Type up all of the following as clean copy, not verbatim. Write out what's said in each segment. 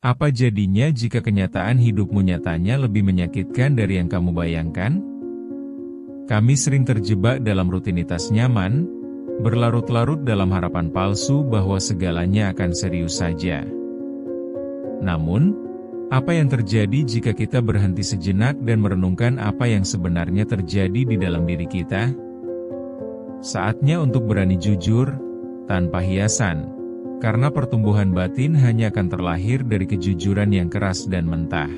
Apa jadinya jika kenyataan hidupmu nyatanya lebih menyakitkan dari yang kamu bayangkan? Kami sering terjebak dalam rutinitas nyaman, berlarut-larut dalam harapan palsu bahwa segalanya akan serius saja. Namun, apa yang terjadi jika kita berhenti sejenak dan merenungkan apa yang sebenarnya terjadi di dalam diri kita? Saatnya untuk berani jujur, tanpa hiasan, karena pertumbuhan batin hanya akan terlahir dari kejujuran yang keras dan mentah.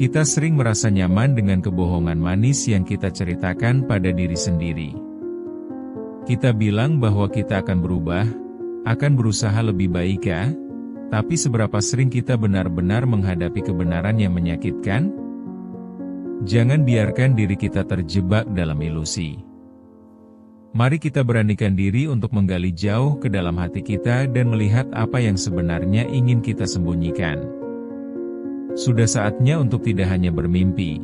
Kita sering merasa nyaman dengan kebohongan manis yang kita ceritakan pada diri sendiri. Kita bilang bahwa kita akan berubah, akan berusaha lebih baik ya, tapi seberapa sering kita benar-benar menghadapi kebenaran yang menyakitkan? Jangan biarkan diri kita terjebak dalam ilusi. Mari kita beranikan diri untuk menggali jauh ke dalam hati kita dan melihat apa yang sebenarnya ingin kita sembunyikan. Sudah saatnya untuk tidak hanya bermimpi,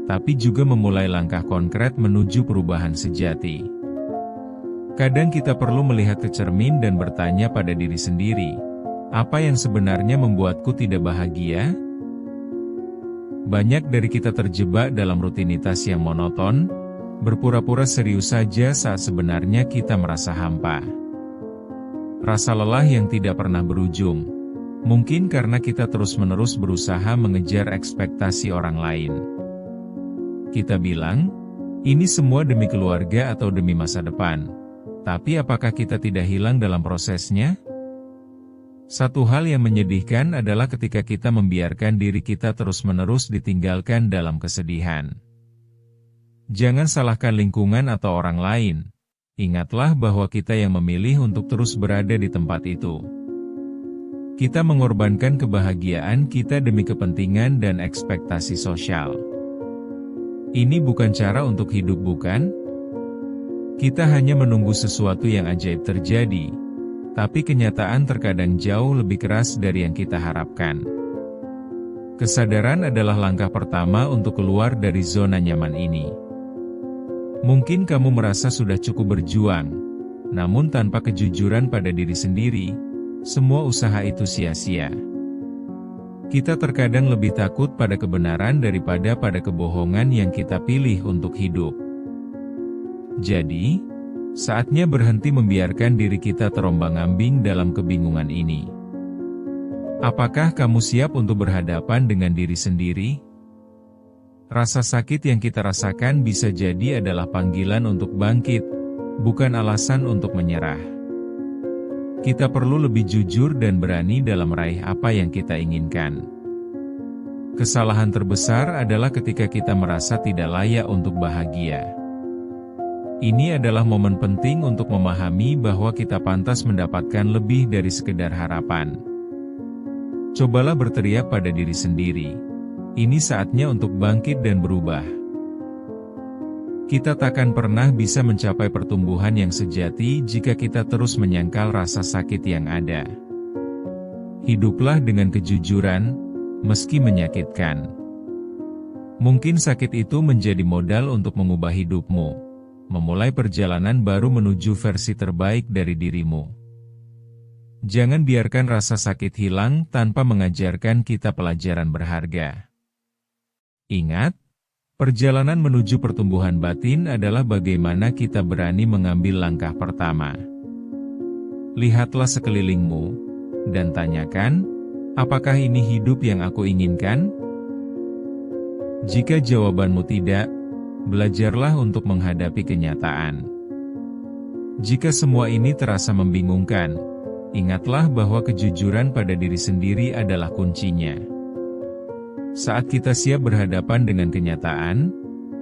tapi juga memulai langkah konkret menuju perubahan sejati. Kadang kita perlu melihat ke cermin dan bertanya pada diri sendiri, apa yang sebenarnya membuatku tidak bahagia? Banyak dari kita terjebak dalam rutinitas yang monoton, berpura-pura serius saja saat sebenarnya kita merasa hampa. Rasa lelah yang tidak pernah berujung, mungkin karena kita terus-menerus berusaha mengejar ekspektasi orang lain. Kita bilang, ini semua demi keluarga atau demi masa depan. Tapi apakah kita tidak hilang dalam prosesnya? Satu hal yang menyedihkan adalah ketika kita membiarkan diri kita terus-menerus ditinggalkan dalam kesedihan. Jangan salahkan lingkungan atau orang lain. Ingatlah bahwa kita yang memilih untuk terus berada di tempat itu. Kita mengorbankan kebahagiaan kita demi kepentingan dan ekspektasi sosial. Ini bukan cara untuk hidup, bukan? Kita hanya menunggu sesuatu yang ajaib terjadi, tapi kenyataan terkadang jauh lebih keras dari yang kita harapkan. Kesadaran adalah langkah pertama untuk keluar dari zona nyaman ini. Mungkin kamu merasa sudah cukup berjuang, namun tanpa kejujuran pada diri sendiri, semua usaha itu sia-sia. Kita terkadang lebih takut pada kebenaran daripada pada kebohongan yang kita pilih untuk hidup. Jadi, saatnya berhenti membiarkan diri kita terombang-ambing dalam kebingungan ini. Apakah kamu siap untuk berhadapan dengan diri sendiri? Rasa sakit yang kita rasakan bisa jadi adalah panggilan untuk bangkit, bukan alasan untuk menyerah. Kita perlu lebih jujur dan berani dalam meraih apa yang kita inginkan. Kesalahan terbesar adalah ketika kita merasa tidak layak untuk bahagia. Ini adalah momen penting untuk memahami bahwa kita pantas mendapatkan lebih dari sekedar harapan. Cobalah berteriak pada diri sendiri. Ini saatnya untuk bangkit dan berubah. Kita takkan pernah bisa mencapai pertumbuhan yang sejati jika kita terus menyangkal rasa sakit yang ada. Hiduplah dengan kejujuran, meski menyakitkan. Mungkin sakit itu menjadi modal untuk mengubah hidupmu, memulai perjalanan baru menuju versi terbaik dari dirimu. Jangan biarkan rasa sakit hilang tanpa mengajarkan kita pelajaran berharga. Ingat, perjalanan menuju pertumbuhan batin adalah bagaimana kita berani mengambil langkah pertama. Lihatlah sekelilingmu, dan tanyakan, apakah ini hidup yang aku inginkan? Jika jawabanmu tidak, belajarlah untuk menghadapi kenyataan. Jika semua ini terasa membingungkan, ingatlah bahwa kejujuran pada diri sendiri adalah kuncinya. Saat kita siap berhadapan dengan kenyataan,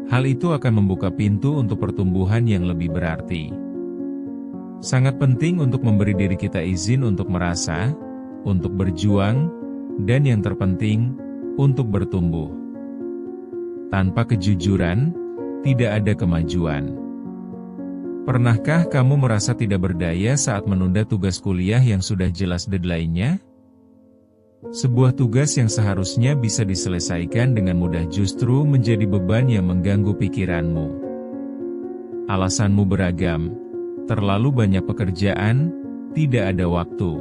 hal itu akan membuka pintu untuk pertumbuhan yang lebih berarti. Sangat penting untuk memberi diri kita izin untuk merasa, untuk berjuang, dan yang terpenting, untuk bertumbuh. Tanpa kejujuran, tidak ada kemajuan. Pernahkah kamu merasa tidak berdaya saat menunda tugas kuliah yang sudah jelas deadline-nya? Sebuah tugas yang seharusnya bisa diselesaikan dengan mudah justru menjadi beban yang mengganggu pikiranmu. Alasanmu beragam, terlalu banyak pekerjaan, tidak ada waktu.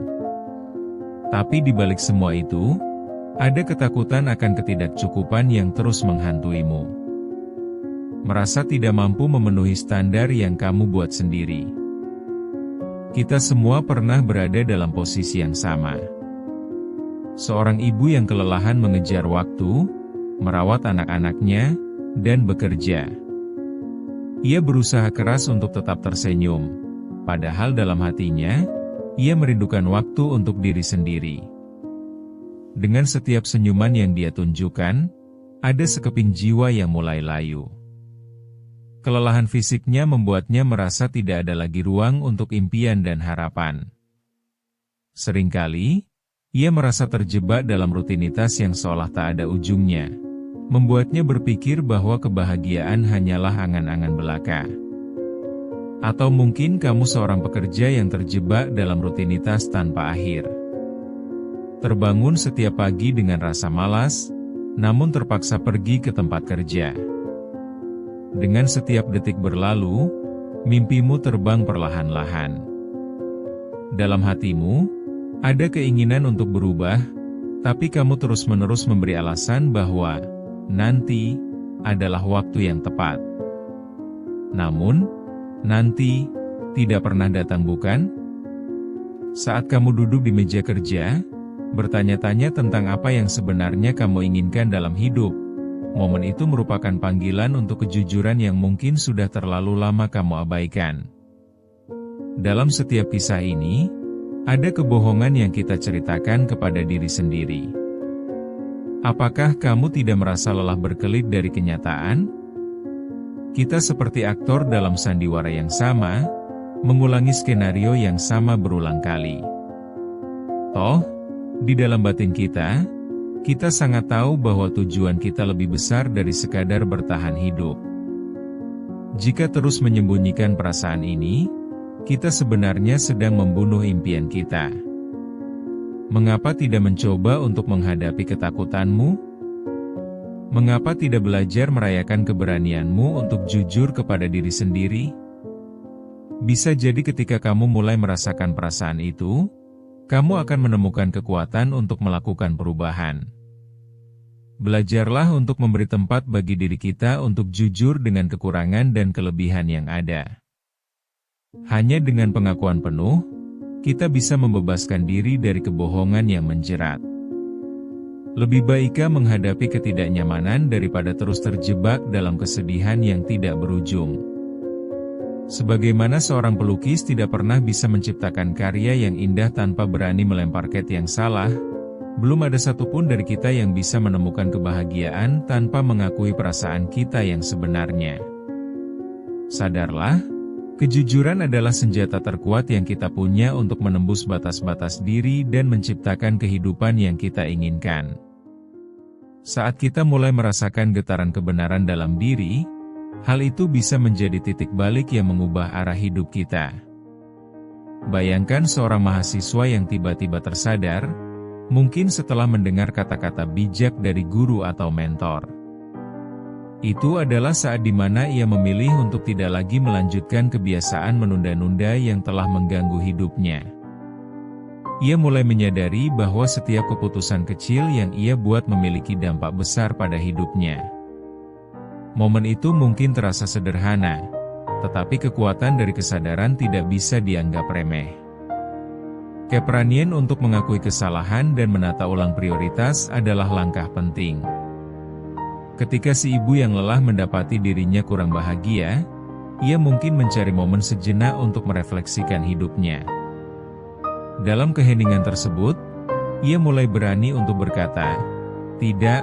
Tapi di balik semua itu, ada ketakutan akan ketidakcukupan yang terus menghantuimu. Merasa tidak mampu memenuhi standar yang kamu buat sendiri. Kita semua pernah berada dalam posisi yang sama. Seorang ibu yang kelelahan mengejar waktu, merawat anak-anaknya, dan bekerja. Ia berusaha keras untuk tetap tersenyum, padahal dalam hatinya, ia merindukan waktu untuk diri sendiri. Dengan setiap senyuman yang dia tunjukkan, ada sekeping jiwa yang mulai layu. Kelelahan fisiknya membuatnya merasa tidak ada lagi ruang untuk impian dan harapan. Seringkali, ia merasa terjebak dalam rutinitas yang seolah tak ada ujungnya, membuatnya berpikir bahwa kebahagiaan hanyalah angan-angan belaka. Atau mungkin kamu seorang pekerja yang terjebak dalam rutinitas tanpa akhir. Terbangun setiap pagi dengan rasa malas, namun terpaksa pergi ke tempat kerja. Dengan setiap detik berlalu, mimpimu terbang perlahan-lahan. Dalam hatimu, ada keinginan untuk berubah, tapi kamu terus-menerus memberi alasan bahwa nanti adalah waktu yang tepat. Namun, nanti tidak pernah datang, bukan? Saat kamu duduk di meja kerja, bertanya-tanya tentang apa yang sebenarnya kamu inginkan dalam hidup, momen itu merupakan panggilan untuk kejujuran yang mungkin sudah terlalu lama kamu abaikan. Dalam setiap kisah ini, ada kebohongan yang kita ceritakan kepada diri sendiri. Apakah kamu tidak merasa lelah berkelit dari kenyataan? Kita seperti aktor dalam sandiwara yang sama, mengulangi skenario yang sama berulang kali. Toh, di dalam batin kita sangat tahu bahwa tujuan kita lebih besar dari sekadar bertahan hidup. Jika terus menyembunyikan perasaan ini, kita sebenarnya sedang membunuh impian kita. Mengapa tidak mencoba untuk menghadapi ketakutanmu? Mengapa tidak belajar merayakan keberanianmu untuk jujur kepada diri sendiri? Bisa jadi ketika kamu mulai merasakan perasaan itu, kamu akan menemukan kekuatan untuk melakukan perubahan. Belajarlah untuk memberi tempat bagi diri kita untuk jujur dengan kekurangan dan kelebihan yang ada. Hanya dengan pengakuan penuh, kita bisa membebaskan diri dari kebohongan yang menjerat. Lebih baiknya menghadapi ketidaknyamanan daripada terus terjebak dalam kesedihan yang tidak berujung. Sebagaimana seorang pelukis tidak pernah bisa menciptakan karya yang indah tanpa berani melempar cat yang salah, belum ada satupun dari kita yang bisa menemukan kebahagiaan tanpa mengakui perasaan kita yang sebenarnya. Sadarlah, kejujuran adalah senjata terkuat yang kita punya untuk menembus batas-batas diri dan menciptakan kehidupan yang kita inginkan. Saat kita mulai merasakan getaran kebenaran dalam diri, hal itu bisa menjadi titik balik yang mengubah arah hidup kita. Bayangkan seorang mahasiswa yang tiba-tiba tersadar, mungkin setelah mendengar kata-kata bijak dari guru atau mentor. Itu adalah saat di mana ia memilih untuk tidak lagi melanjutkan kebiasaan menunda-nunda yang telah mengganggu hidupnya. Ia mulai menyadari bahwa setiap keputusan kecil yang ia buat memiliki dampak besar pada hidupnya. Momen itu mungkin terasa sederhana, tetapi kekuatan dari kesadaran tidak bisa dianggap remeh. Keberanian untuk mengakui kesalahan dan menata ulang prioritas adalah langkah penting. Ketika si ibu yang lelah mendapati dirinya kurang bahagia, ia mungkin mencari momen sejenak untuk merefleksikan hidupnya. Dalam keheningan tersebut, ia mulai berani untuk berkata, "Tidak,"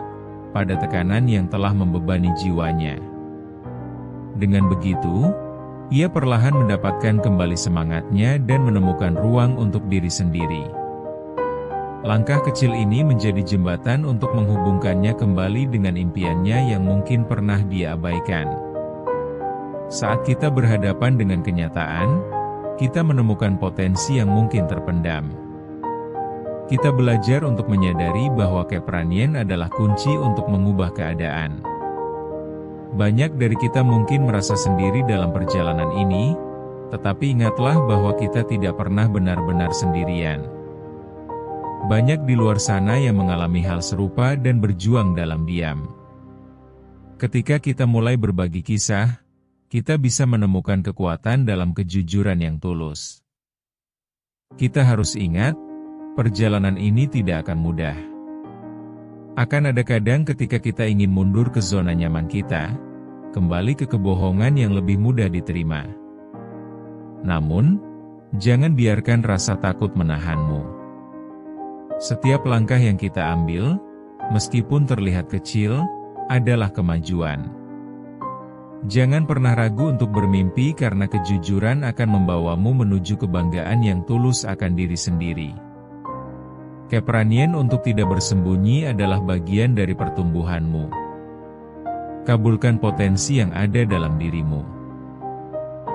pada tekanan yang telah membebani jiwanya. Dengan begitu, ia perlahan mendapatkan kembali semangatnya dan menemukan ruang untuk diri sendiri. Langkah kecil ini menjadi jembatan untuk menghubungkannya kembali dengan impiannya yang mungkin pernah dia abaikan. Saat kita berhadapan dengan kenyataan, kita menemukan potensi yang mungkin terpendam. Kita belajar untuk menyadari bahwa keberanian adalah kunci untuk mengubah keadaan. Banyak dari kita mungkin merasa sendiri dalam perjalanan ini, tetapi ingatlah bahwa kita tidak pernah benar-benar sendirian. Banyak di luar sana yang mengalami hal serupa dan berjuang dalam diam. Ketika kita mulai berbagi kisah, kita bisa menemukan kekuatan dalam kejujuran yang tulus. Kita harus ingat, perjalanan ini tidak akan mudah. Akan ada kadang ketika kita ingin mundur ke zona nyaman kita, kembali ke kebohongan yang lebih mudah diterima. Namun, jangan biarkan rasa takut menahanmu. Setiap langkah yang kita ambil, meskipun terlihat kecil, adalah kemajuan. Jangan pernah ragu untuk bermimpi karena kejujuran akan membawamu menuju kebanggaan yang tulus akan diri sendiri. Keberanian untuk tidak bersembunyi adalah bagian dari pertumbuhanmu. Kabulkan potensi yang ada dalam dirimu.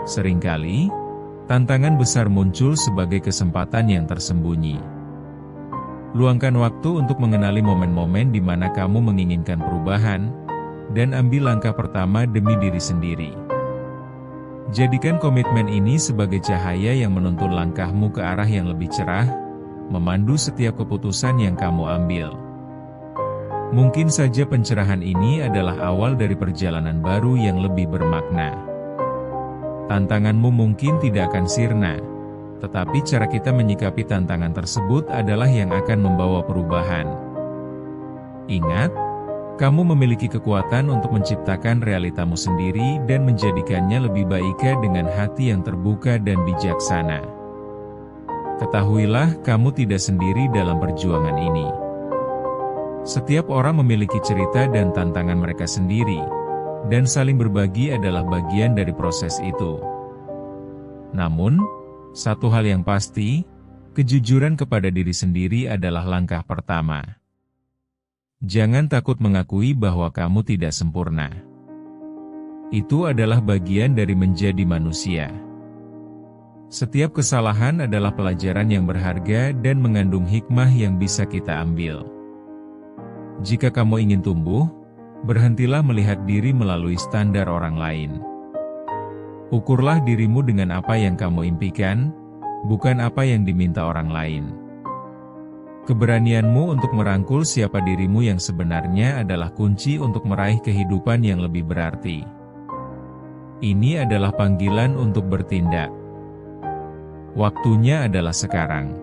Seringkali, tantangan besar muncul sebagai kesempatan yang tersembunyi. Luangkan waktu untuk mengenali momen-momen di mana kamu menginginkan perubahan, dan ambil langkah pertama demi diri sendiri. Jadikan komitmen ini sebagai cahaya yang menuntun langkahmu ke arah yang lebih cerah, memandu setiap keputusan yang kamu ambil. Mungkin saja pencerahan ini adalah awal dari perjalanan baru yang lebih bermakna. Tantanganmu mungkin tidak akan sirna, tetapi cara kita menyikapi tantangan tersebut adalah yang akan membawa perubahan. Ingat, kamu memiliki kekuatan untuk menciptakan realitamu sendiri dan menjadikannya lebih baik dengan hati yang terbuka dan bijaksana. Ketahuilah, kamu tidak sendiri dalam perjuangan ini. Setiap orang memiliki cerita dan tantangan mereka sendiri, dan saling berbagi adalah bagian dari proses itu. Namun, satu hal yang pasti, kejujuran kepada diri sendiri adalah langkah pertama. Jangan takut mengakui bahwa kamu tidak sempurna. Itu adalah bagian dari menjadi manusia. Setiap kesalahan adalah pelajaran yang berharga dan mengandung hikmah yang bisa kita ambil. Jika kamu ingin tumbuh, berhentilah melihat diri melalui standar orang lain. Ukurlah dirimu dengan apa yang kamu impikan, bukan apa yang diminta orang lain. Keberanianmu untuk merangkul siapa dirimu yang sebenarnya adalah kunci untuk meraih kehidupan yang lebih berarti. Ini adalah panggilan untuk bertindak. Waktunya adalah sekarang.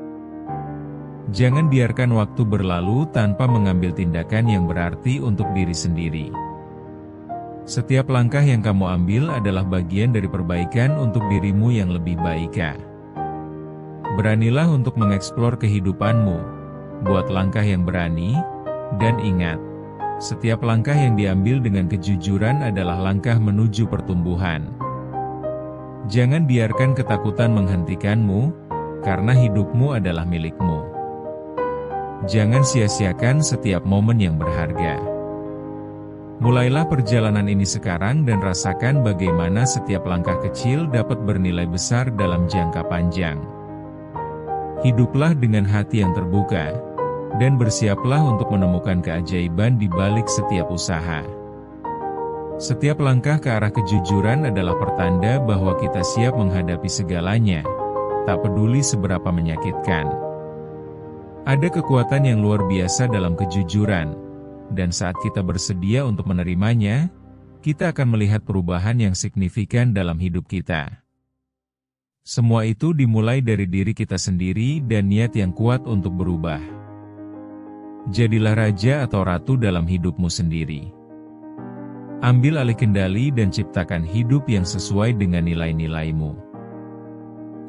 Jangan biarkan waktu berlalu tanpa mengambil tindakan yang berarti untuk diri sendiri. Setiap langkah yang kamu ambil adalah bagian dari perbaikan untuk dirimu yang lebih baik. Beranilah untuk mengeksplor kehidupanmu, buat langkah yang berani, dan ingat, setiap langkah yang diambil dengan kejujuran adalah langkah menuju pertumbuhan. Jangan biarkan ketakutan menghentikanmu, karena hidupmu adalah milikmu. Jangan sia-siakan setiap momen yang berharga. Mulailah perjalanan ini sekarang dan rasakan bagaimana setiap langkah kecil dapat bernilai besar dalam jangka panjang. Hiduplah dengan hati yang terbuka, dan bersiaplah untuk menemukan keajaiban di balik setiap usaha. Setiap langkah ke arah kejujuran adalah pertanda bahwa kita siap menghadapi segalanya, tak peduli seberapa menyakitkan. Ada kekuatan yang luar biasa dalam kejujuran, dan saat kita bersedia untuk menerimanya, kita akan melihat perubahan yang signifikan dalam hidup kita. Semua itu dimulai dari diri kita sendiri dan niat yang kuat untuk berubah. Jadilah raja atau ratu dalam hidupmu sendiri. Ambil alih kendali dan ciptakan hidup yang sesuai dengan nilai-nilaimu.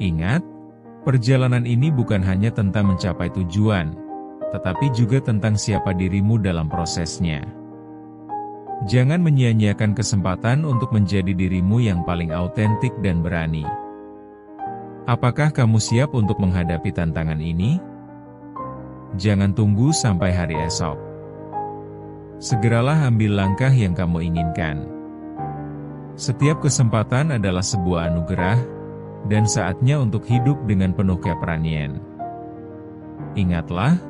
Ingat, perjalanan ini bukan hanya tentang mencapai tujuan, tetapi juga tentang siapa dirimu dalam prosesnya. Jangan menyia-nyiakan kesempatan untuk menjadi dirimu yang paling autentik dan berani. Apakah kamu siap untuk menghadapi tantangan ini? Jangan tunggu sampai hari esok. Segeralah ambil langkah yang kamu inginkan. Setiap kesempatan adalah sebuah anugerah, dan saatnya untuk hidup dengan penuh keberanian. Ingatlah,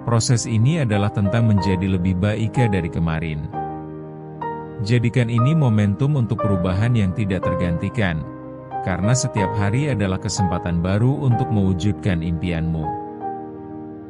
proses ini adalah tentang menjadi lebih baik dari kemarin. Jadikan ini momentum untuk perubahan yang tidak tergantikan, karena setiap hari adalah kesempatan baru untuk mewujudkan impianmu.